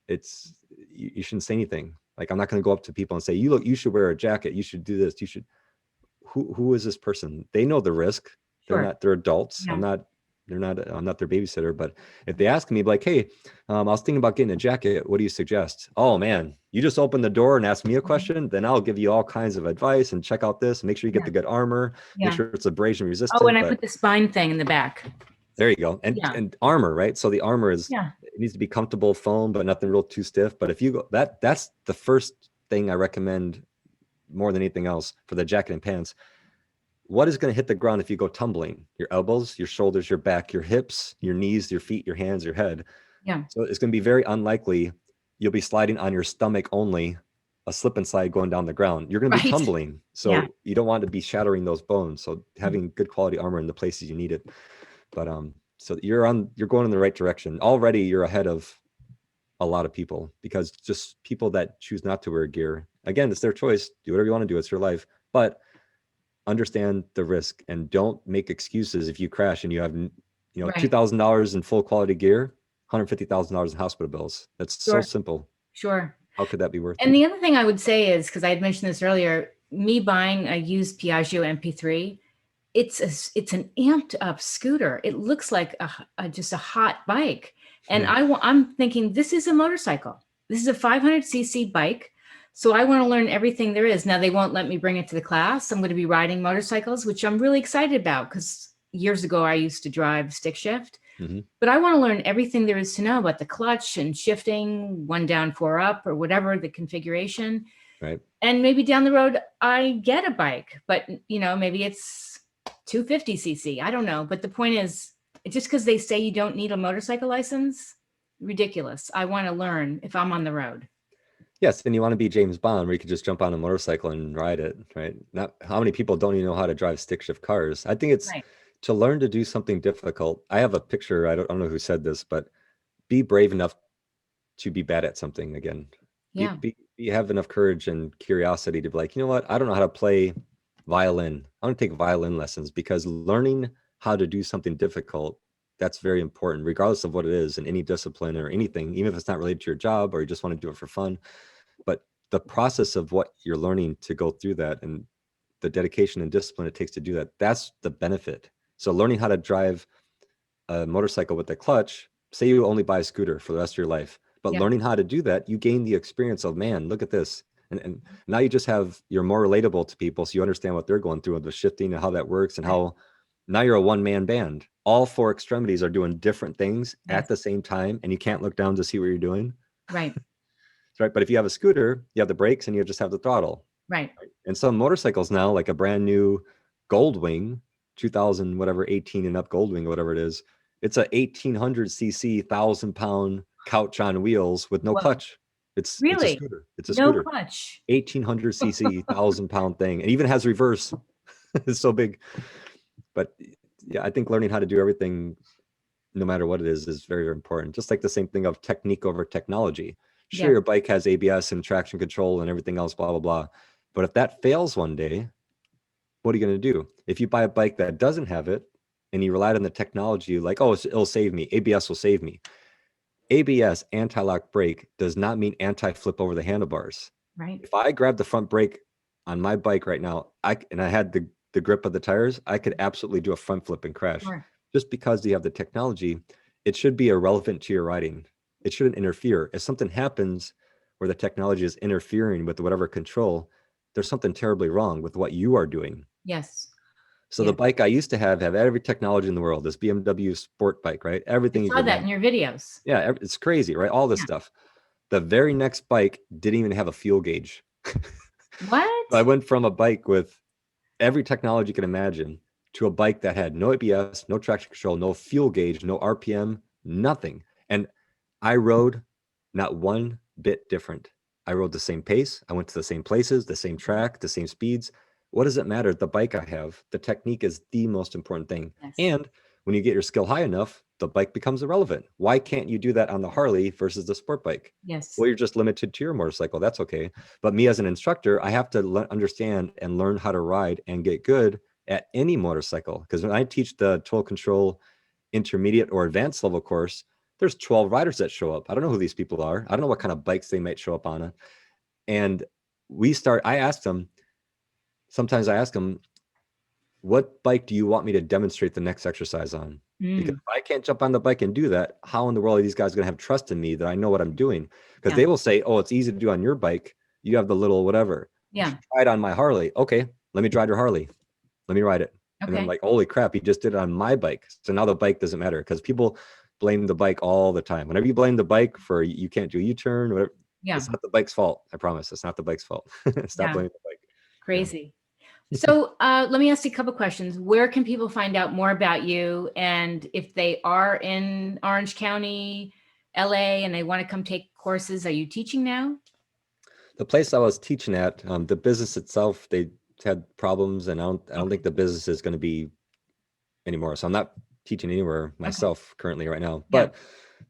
B: you shouldn't say anything. Like, I'm not going to go up to people and say, you should wear a jacket. You should do this. You should. Who is this person? They know the risk.
A: Sure.
B: They're adults.
A: Yeah.
B: I'm not their babysitter. But if they ask me like, hey, I was thinking about getting a jacket. What do you suggest? Oh man, you just open the door and ask me a question. Then I'll give you all kinds of advice and check out this. Make sure you get the good armor.
A: Yeah.
B: Make sure it's abrasion resistant.
A: Oh, and I put the spine thing in the back.
B: There you go. And armor, right? So the armor is, it needs to be comfortable foam, but nothing real too stiff. But if you go, that's the first thing I recommend more than anything else for the jacket and pants. What is going to hit the ground if you go tumbling? Your elbows, your shoulders, your back, your hips, your knees, your feet, your hands, your head.
A: Yeah.
B: So it's going to be very unlikely you'll be sliding on your stomach only, a slip and slide going down the ground. You're going to be tumbling. So you don't want to be shattering those bones. So having good quality armor in the places you need it. But so you're going in the right direction. Already you're ahead of a lot of people, because just people that choose not to wear gear, again, it's their choice. Do whatever you want to do. It's your life. But understand the risk and don't make excuses if you crash and you have, $2,000 in full quality gear, $150,000 in hospital bills. That's so simple.
A: Sure.
B: How could that be worth it?
A: And the other thing I would say is, because I had mentioned this earlier, me buying a used Piaggio MP3, it's an amped up scooter. It looks like just a hot bike. And I'm thinking, this is a motorcycle. This is a 500cc bike. So I want to learn everything there is. Now they won't let me bring it to the class. I'm going to be riding motorcycles, which I'm really excited about because years ago I used to drive stick shift. But I want to learn everything there is to know about the clutch and shifting, 1 down, 4 up, or whatever the configuration.
B: Right.
A: And maybe down the road I get a bike, but maybe it's 250cc. I don't know. But the point is, just because they say you don't need a motorcycle license, ridiculous. I want to learn if I'm on the road.
B: Yes, and you want to be James Bond, where you could just jump on a motorcycle and ride it, right? Not how many people don't even know how to drive stick shift cars. I think it's
A: Right.
B: to learn to do something difficult. I have a picture. I don't know who said this, but be brave enough to be bad at something again.
A: Yeah.
B: Have enough courage and curiosity to be like, you know what? I don't know how to play violin. I want to take violin lessons, because learning how to do something difficult, that's very important, regardless of what it is in any discipline or anything, even if it's not related to your job or you just want to do it for fun. But the process of what you're learning to go through that, and the dedication and discipline it takes to do that, that's the benefit. So learning how to drive a motorcycle with the clutch, say you only buy a scooter for the rest of your life, but learning how to do that, you gain the experience of, man, look at this. And now you're more relatable to people. So you understand what they're going through with the shifting and how that works, and how now you're a one-man band. All 4 extremities are doing different things at the same time, and you can't look down to see what you're doing.
A: Right.
B: Right. But if you have a scooter, you have the brakes and you just have the throttle.
A: Right.
B: And some motorcycles now, like a brand new Goldwing, 2000, whatever, 18 and up Goldwing, whatever it is, it's a 1800cc, 1,000-pound couch on wheels with no clutch. It's a scooter. It's a scooter.
A: Clutch.
B: 1800cc, 1,000-pound thing. It even has reverse. It's so big. But yeah, I think learning how to do everything, no matter what it is very, very important. Just like the same thing of technique over technology. Sure, your bike has ABS and traction control and everything else, blah, blah, blah. But if that fails one day, what are you going to do? If you buy a bike that doesn't have it and you relied on the technology, like, oh, it'll save me. ABS will save me. ABS, anti-lock brake, does not mean anti-flip over the handlebars.
A: Right.
B: If I grab the front brake on my bike right now, I had the grip of the tires, I could absolutely do a front flip and crash.
A: Sure.
B: Just because you have the technology, it should be irrelevant to your riding. It shouldn't interfere. If something happens where the technology is interfering with whatever control, there's something terribly wrong with what you are doing.
A: Yes.
B: So the bike I used to have every technology in the world, this BMW sport bike, right? Everything.
A: I saw that in your videos.
B: Yeah, it's crazy, right? All this stuff. The very next bike didn't even have a fuel gauge.
A: What?
B: So I went from a bike with every technology you can imagine to a bike that had no ABS, no traction control, no fuel gauge, no RPM, nothing. And I rode not one bit different. I rode the same pace. I went to the same places, the same track, the same speeds. What does it matter? The bike I have, the technique is the most important thing.
A: Yes.
B: And when you get your skill high enough, the bike becomes irrelevant. Why can't you do that on the Harley versus the sport bike?
A: Yes.
B: Well, you're just limited to your motorcycle. That's okay. But me as an instructor, I have to understand and learn how to ride and get good at any motorcycle. Because when I teach the Total Control intermediate or advanced level course, there's 12 riders that show up. I don't know who these people are. I don't know what kind of bikes they might show up on. And sometimes I ask them, what bike do you want me to demonstrate the next exercise on? Because if I can't jump on the bike and do that, how in the world are these guys going to have trust in me that I know what I'm doing? Because they will say, oh, it's easy to do on your bike. You have the little whatever.
A: Yeah.
B: Try it on my Harley. Okay, let me drive your Harley. Let me ride it.
A: Okay.
B: And I'm like, holy crap, he just did it on my bike. So now the bike doesn't matter, because people blame the bike all the time. Whenever you blame the bike for you can't do a U-turn, whatever, it's not the bike's fault. I promise. It's not the bike's fault. Stop blaming the bike.
A: Crazy. So let me ask you a couple questions. Where can people find out more about you? And if they are in Orange County, LA, and they want to come take courses, are you teaching now?
B: The place I was teaching at, the business itself, they had problems, and I don't think the business is going to be anymore. So I'm not teaching anywhere myself currently right now. But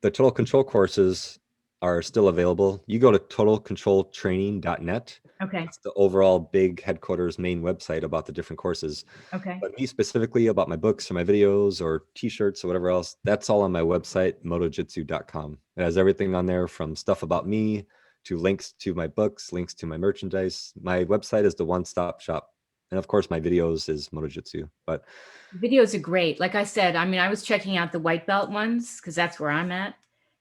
B: the Total Control courses are still available. You go to totalcontroltraining.net.
A: Okay.
B: That's the overall big headquarters main website about the different courses.
A: Okay.
B: But me specifically about my books or my videos or t-shirts or whatever else, that's all on my website, motojitsu.com. It has everything on there, from stuff about me to links to my books, links to my merchandise. My website is the one-stop shop. And of course, my videos is Moto Jitsu. But
A: Videos are great. Like I said, I mean, I was checking out the white belt ones because that's where I'm at.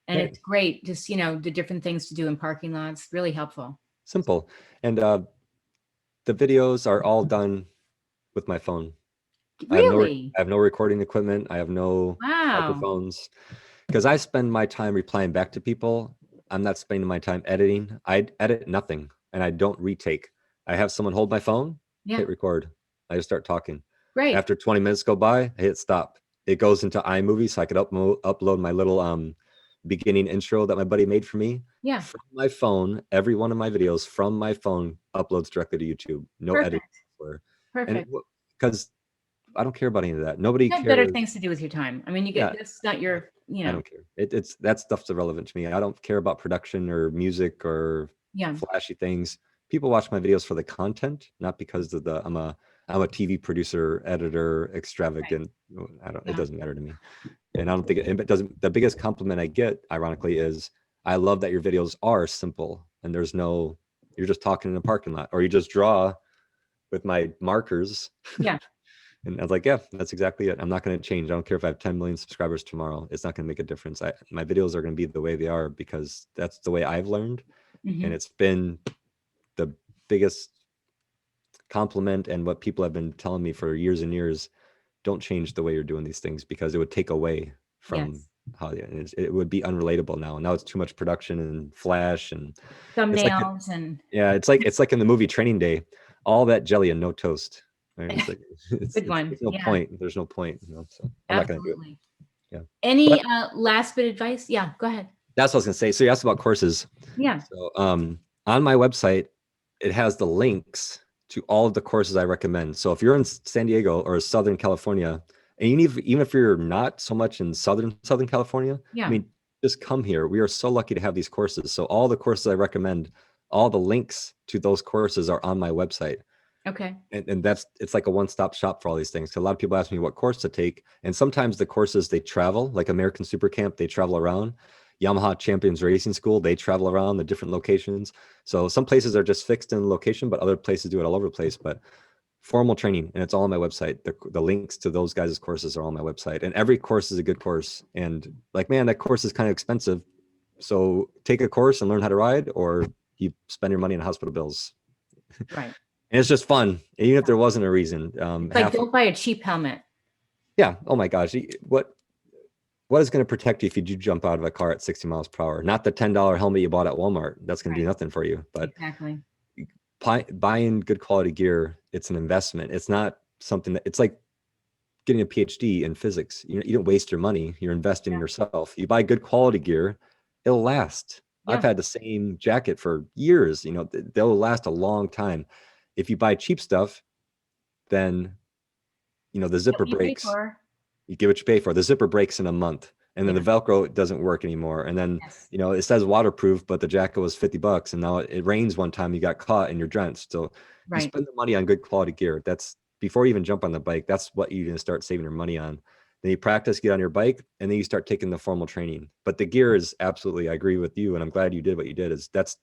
A: And
B: right,
A: it's great. Just, the different things to do in parking lots, really helpful.
B: simple. And the videos are all done with my phone.
A: Really?
B: I have no recording equipment. I have no
A: Wow.
B: microphones because I spend my time replying back to people. I'm not spending my time editing. I edit nothing and I don't retake. I have someone hold my phone,
A: Yeah.
B: hit record. I just start talking.
A: Great.
B: After 20 minutes go by, I hit stop. It goes into iMovie so I could upload my little beginning intro that my buddy made for me
A: Yeah.
B: from my phone. Every one of my videos from my phone uploads directly to YouTube. No editing
A: Perfect.
B: software. And
A: Perfect.
B: because I don't care about any of that. Nobody
A: You have better
B: cares.
A: things to do with your time. I mean,
B: Yeah,
A: that's not
B: I don't care. It's that stuff's irrelevant to me. I don't care about production or music or
A: yeah.
B: flashy things. People watch my videos for the content, not because of the I'm a TV producer, editor,
A: Right.
B: extravagant. I don't. It
A: Yeah.
B: doesn't matter to me. And I don't think it doesn't. The biggest compliment I get, ironically, is I love that your videos are simple and there's no. You're just talking in a parking lot, or you just draw with my markers.
A: Yeah.
B: And I was like, yeah, that's exactly it. I'm not going to change. I don't care if I have 10 million subscribers tomorrow. It's not going to make a difference. My videos are going to be the way they are because that's the way I've learned. And
A: Hmm.
B: it's been the biggest compliment and what people have been telling me for years and years. Don't change the way you're doing these things because it would take away from
A: Yes.
B: how it would be unrelatable now. Now it's too much production and flash and it's like
A: Thumbnails and
B: yeah, it's like in the movie Training Day, all that jelly and no toast. Right? It's like
A: good one.
B: there's no
A: Yeah.
B: point. There's no point. So I'm not going to do it.
A: Absolutely.
B: Yeah,
A: Any
B: but
A: last bit of advice? Yeah. Go ahead.
B: that's what I was going to say. So you asked about courses.
A: Yeah.
B: So on my website, it has the links to all of the courses I recommend. So if you're in San Diego or Southern California, and even if you're not so much in Southern California, I
A: Yeah.
B: mean, just come here. We are so lucky to have these courses. So all the courses I recommend, all the links to those courses are on my website.
A: Okay.
B: And that's it's like a one-stop shop for all these things. So a lot of people ask me what course to take, and sometimes the courses they travel, like American Super Camp, they travel around. Yamaha Champions Racing School, they travel around the different locations. So some places are just fixed in location, but other places do it all over the place. But formal training, and it's all on my website. The links to those guys' courses are on my website, and every course is a good course. And like, man, that course is kind of expensive. So take a course and learn how to ride, or you spend your money on hospital bills.
A: Right.
B: And it's just fun, even if there wasn't a reason.
A: It's like don't buy a cheap helmet.
B: Yeah. Oh my gosh, what is going to protect you if you do jump out of a car at 60 miles per hour? Not the $10 helmet you bought at Walmart. That's going to do
A: Right.
B: nothing for you. But
A: Exactly.
B: buying good quality gear, it's an investment. It's not something that it's like getting a PhD in physics. You don't waste your money. You're investing in
A: Yeah.
B: yourself. You buy good quality gear, it'll last. I've
A: Yeah.
B: had the same jacket for years. They'll last a long time. If you buy cheap stuff, then the
A: Get
B: zipper
A: what you pay
B: breaks.
A: for.
B: You get what you pay for. The zipper breaks in a month, and then
A: Yeah.
B: the Velcro doesn't work anymore. And then
A: Yes.
B: it says waterproof, but the jacket was $50, and now it rains one time, you got caught and you're drenched. So you
A: Right.
B: spend the money on good quality gear. That's before you even jump on the bike. That's what you're gonna start saving your money on. Then you practice, get on your bike, and then you start taking the formal training. But the gear is absolutely, I agree with you, and I'm glad you did what you did. That's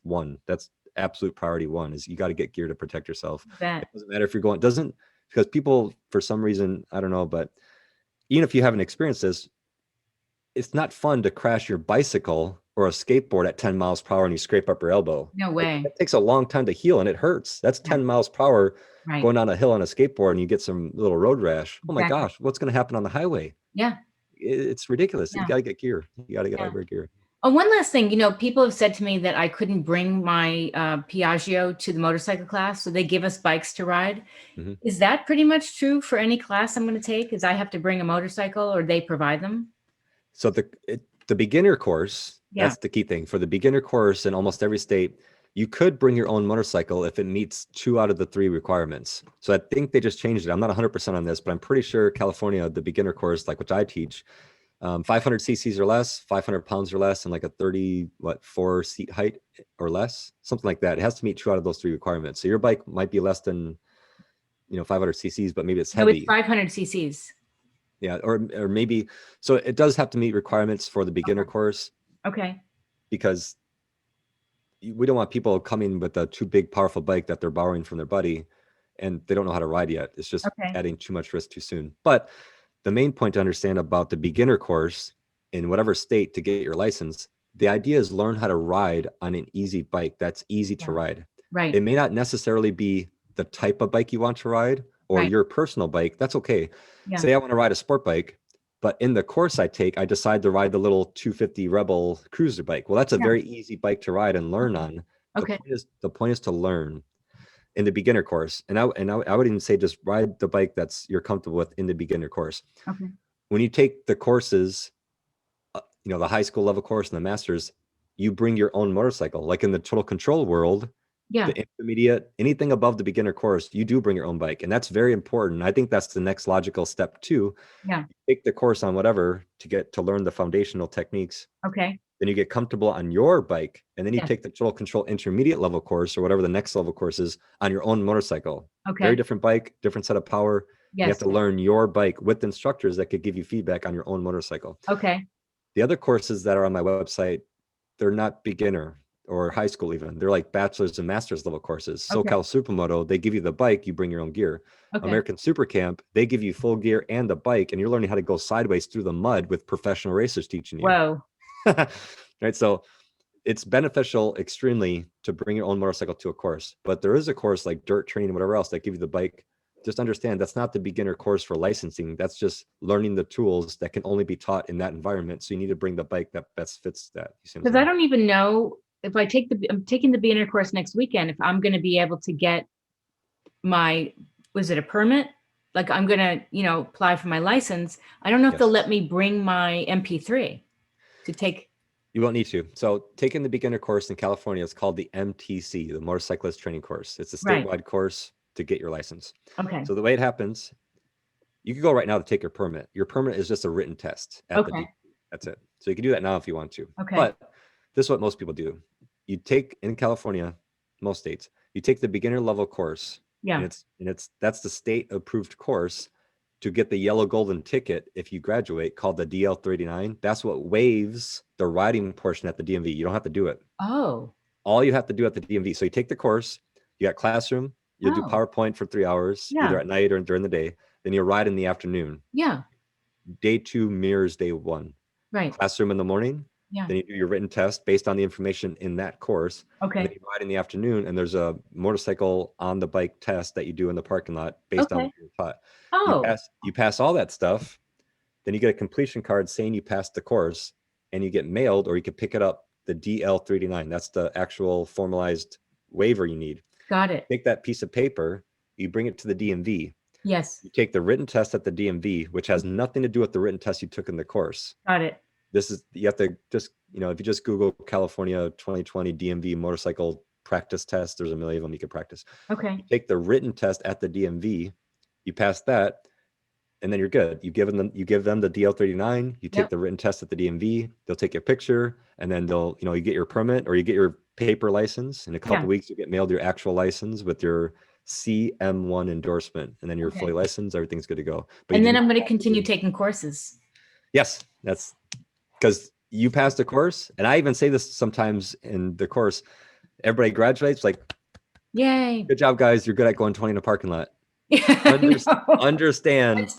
B: absolute priority one is you got to get gear to protect yourself. It
A: Bet.
B: doesn't matter if you're going, doesn't because people for some reason, I don't know, but even if you haven't experienced this, it's not fun to crash your bicycle or a skateboard at 10 miles per hour and you scrape up your elbow.
A: No
B: Like,
A: way.
B: that takes a long time to heal and it hurts. That's
A: Yeah.
B: 10 miles per hour
A: Right.
B: going down a hill on a skateboard and you get some little road rash. Oh my
A: Exactly.
B: gosh, what's going to happen on the highway?
A: Yeah.
B: It's ridiculous. You
A: Yeah.
B: got to get gear. You got to get
A: Yeah.
B: eyewear gear.
A: Oh, one last thing, people have said to me that I couldn't bring my Piaggio to the motorcycle class, so they give us bikes to ride.
B: Mhm.
A: Is that pretty much true for any class I'm going to take? Is I have to bring a motorcycle or they provide them?
B: So the beginner course,
A: Yeah.
B: that's the key thing. For the beginner course in almost every state, you could bring your own motorcycle if it meets 2 out of the 3 requirements. So I think they just changed it. I'm not 100% on this, but I'm pretty sure California, the beginner course, like which I teach, 500 cc's or less, 500 pounds or less, and like a 4 seat height or less, something like that. It has to meet 2 out of those 3 requirements. So your bike might be less than 500 cc's, but maybe it's
A: No, it's
B: heavy.
A: 500 cc's.
B: Yeah, or maybe so it does have to meet requirements for the beginner course
A: Okay.
B: because we don't want people coming with a too big, powerful bike that they're borrowing from their buddy and they don't know how to ride yet. It's just
A: Okay.
B: adding too much risk too soon. But the main point to understand about the beginner course in whatever state to get your license, the idea is learn how to ride on an easy bike that's easy to
A: Yeah.
B: ride.
A: Right.
B: It may not necessarily be the type of bike you want to ride or
A: Right.
B: your personal bike. That's okay.
A: Yeah.
B: Say I want to ride a sport bike, but in the course I take, I decide to ride the little 250 Rebel cruiser bike. Well, that's a
A: Yeah.
B: very easy bike to ride and learn
A: Okay.
B: on.
A: Okay.
B: The point is to learn in the beginner course. And I would even say just ride the bike that's you're comfortable with in the beginner course.
A: Okay.
B: When you take the courses, the high school level course and the masters, you bring your own motorcycle. Like in the total control world,
A: Yeah.
B: the intermediate, anything above the beginner course, you do bring your own bike. And that's very important. I think that's the next logical step too.
A: Yeah.
B: You take the course on whatever to get to learn the foundational techniques.
A: Okay.
B: Then you get comfortable on your bike. And then you
A: Yes.
B: take the total control intermediate level course or whatever the next level course is on your own motorcycle. Very
A: Okay.
B: different bike, different set of power. You have
A: Yes.
B: to learn your bike with instructors that could give you feedback on your own motorcycle.
A: Okay.
B: The other courses that are on my website, they're not beginner or high school even. They're like bachelor's and master's level courses.
A: Okay.
B: SoCal Supermoto, they give you the bike, you bring your own gear.
A: Okay.
B: American Super Camp, they give you full gear and the bike, and you're learning how to go sideways through the mud with professional racers teaching you.
A: Whoa.
B: Right. So it's beneficial extremely to bring your own motorcycle to a course, but there is a course like dirt training, whatever else that give you the bike. Just understand that's not the beginner course for licensing. That's just learning the tools that can only be taught in that environment. So you need to bring the bike that best fits that.
A: Because I don't even know if I'm taking the beginner course next weekend, if I'm going to be able to get was it a permit? Like I'm going to, apply for my license. I don't know if they'll let me bring my MP3 to take.
B: You won't need to. So taking the beginner course in California is called the MTC, the Motorcyclist Training Course. It's a statewide course to get your license.
A: Okay.
B: So the way it happens, you can go right now to take your permit. Your permit is just a written test at the DMV. That's it. So you can do that now if you want to.
A: Okay.
B: But this is what most people do. You take in California, most states, you take the beginner level course.
A: Yeah.
B: And that's the state approved course to get the yellow golden ticket if you graduate, called the DL39. That's what waives the riding portion at the DMV. You don't have to do it.
A: Oh.
B: All you have to do at the DMV. So you take the course, you got classroom, you'll do PowerPoint for 3 hours, either at night or during the day. Then you'll ride in the afternoon.
A: Yeah.
B: Day 2 mirrors day 1.
A: Right.
B: Classroom in the morning.
A: Yeah.
B: Then you do your written test based on the information in that course.
A: Okay.
B: And then you ride in the afternoon, and there's a motorcycle on the bike test that you do in the parking lot based on what you're taught.
A: Oh.
B: You pass all that stuff, then you get a completion card saying you passed the course, and you get mailed, or you can pick it up, the DL39. That's the actual formalized waiver you need.
A: Got it.
B: Take that piece of paper, you bring it to the DMV.
A: Yes.
B: You take the written test at the DMV, which has nothing to do with the written test you took in the course.
A: Got it.
B: You have to just, if you just Google California 2020 DMV motorcycle practice test, there's a million of them you can practice.
A: Okay.
B: You take the written test at the DMV, you pass that, and then you're good. You give them the DL39, you take the written test at the DMV, they'll take your picture, and then you get your permit or you get your paper license. In a couple of weeks, you get mailed your actual license with your CM1 endorsement, and then you're fully licensed, everything's good to go.
A: And then I'm going to continue taking courses.
B: Yes, that's because you passed the course. And I even say this sometimes in the course, everybody graduates like,
A: yay,
B: good job, guys. You're good at going 20 in a parking lot. Understand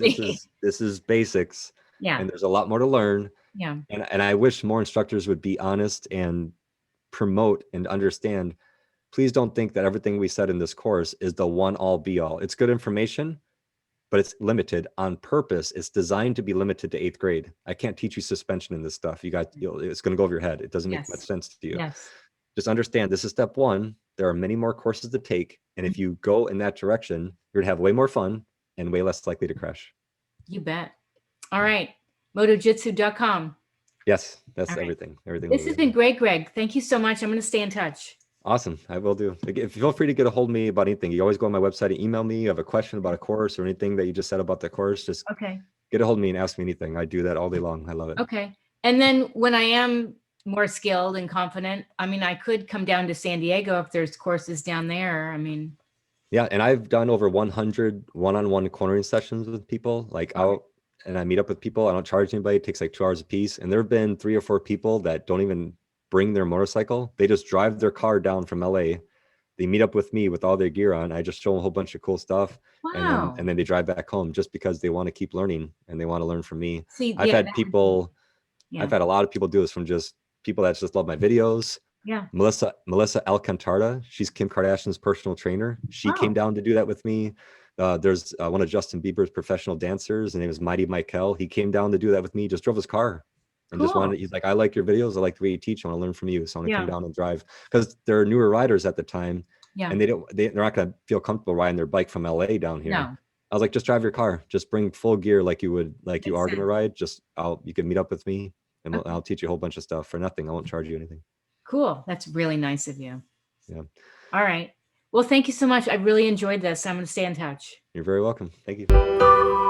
B: this is basics.
A: Yeah.
B: And there's a lot more to learn.
A: Yeah.
B: And I wish more instructors would be honest and promote and understand. Please don't think that everything we said in this course is the one all be all. It's good information, but it's limited on purpose. It's designed to be limited to 8th grade. I can't teach you suspension in this stuff. It's going to go over your head. It doesn't make much sense to you.
A: Yes.
B: Just understand this is step 1. There are many more courses to take. And if you go in that direction, you're gonna have way more fun and way less likely to crash.
A: You bet. All right. Motojitsu.com.
B: Yes, that's everything.
A: This has been great, Greg. Thank you so much. I'm going to stay in touch.
B: Awesome. I will do. Feel free to get a hold of me about anything. You always go on my website and email me. You have a question about a course or anything that you just said about the course, just get a hold of me and ask me anything. I do that all day long. I love it.
A: Okay. And then when I am more skilled and confident, I could come down to San Diego if there's courses down there.
B: Yeah. And I've done over 100 one-on-one cornering sessions with people, out, and I meet up with people. I don't charge anybody. It takes like 2 hours a piece. And there have been 3 or 4 people that don't even bring their motorcycle. They just drive their car down from LA. They meet up with me with all their gear on. I just show them a whole bunch of cool stuff,
A: Wow.
B: and then they drive back home just because they want to keep learning and they want to learn from me.
A: See,
B: I've
A: yeah,
B: had people,
A: yeah,
B: I've had a lot of people do this, from just people that just love my videos.
A: yeah.
B: Melissa Alcantarda, she's Kim Kardashian's personal trainer. She came
A: Oh,
B: down to do that with me. There's one of Justin Bieber's professional dancers. His name is Mighty Michael. He came down to do that with me. Just drove his car and just
A: cool.
B: wanted. He's like, I like your videos. I like the way you teach. I want to learn from you. So I want to come
A: Yeah,
B: down and drive, because they're newer riders at the time,
A: yeah.
B: and they're not going to feel comfortable riding their bike from LA down here.
A: No,
B: I was like, just drive your car. Just bring full gear like you would, like you
A: makes
B: are going to
A: sense.
B: ride. You can meet up with me, and
A: Okay,
B: I'll teach you a whole bunch of stuff for nothing. I won't charge you anything.
A: cool. That's really nice of you.
B: Yeah.
A: All right. Well, thank you so much. I really enjoyed this. I'm going to stay in touch.
B: You're very welcome. Thank you.